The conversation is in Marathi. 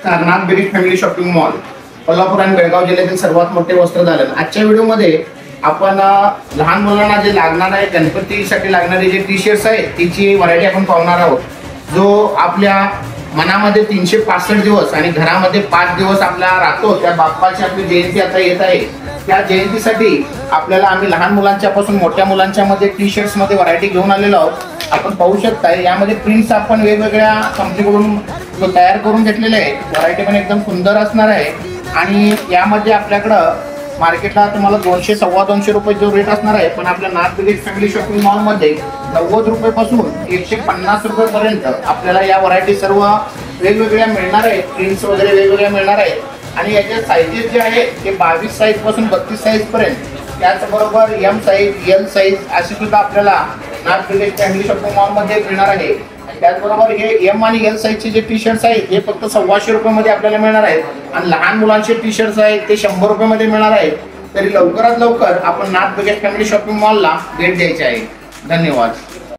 नाथ बिगेट फॅमिली शॉपिंग मॉल कोल्हापूर आणि बेळगाव जिल्ह्यातील सर्वात मोठे वस्त्रदालन। आजच्या व्हिडिओमध्ये आपण लहान मुलांना जे लागणार आहे गणपतीसाठी लागणारे जे टी शर्ट्स आहे त्याची व्हरायटी आपण पाहणार आहोत। जो आपल्या मनामध्ये 365 दिवस आणि घरामध्ये 5 दिवस आपला राहतो, त्या बाप्पाची आपली जयंती आता येत आहे। त्या जयंतीसाठी आपल्याला आम्ही लहान मुलांच्या पासून मोठ्या मुलांच्या मध्ये टी शर्ट्स मध्ये व्हरायटी घेऊन आलेलो आहोत। आपण पाहू शकता यामध्ये प्रिंट्स आपण वेगवेगळ्या कंपनीकडून तयार करून घेतलेले आहे। व्हरायटी पण एकदम सुंदर असणार आहे आणि यामध्ये आपल्याकडं मार्केटला तुम्हाला 200 सव्वा 200 रुपये जो रेट असणार आहे, पण आपल्या नाथ बिगेट फॅमिली शॉपिंग मॉल मध्ये 90 रुपयापासून 150 रुपयापर्यंत आपल्याला या व्हरायटी सर्व वेगवेगळ्या मिळणार आहेत। प्रिंट्स वगैरे वेगवेगळ्या मिळणार आहेत आणि याचे साईजेस जे आहेत ते 22 साईज पासून 32 साईज पर्यंत, त्याचबरोबर एम साईज एल साईज अशी सुद्धा आपल्याला नाथ बिगेट फॅमिली शॉपिंग मॉल मध्ये मिळणार आहे। त्याचबरोबर हे एम आणि एल साईजचे जे टी शर्ट्स आहेत हे फक्त 125 रुपयामध्ये आपल्याला मिळणार आहेत आणि लहान मुलांचे टी शर्ट्स आहेत ते 100 रुपयामध्ये मिळणार आहेत। तरी लवकरात लवकर आपण नाथ बिगेट फॅमिली शॉपिंग मॉलला भेट द्यायची आहे। धन्यवाद।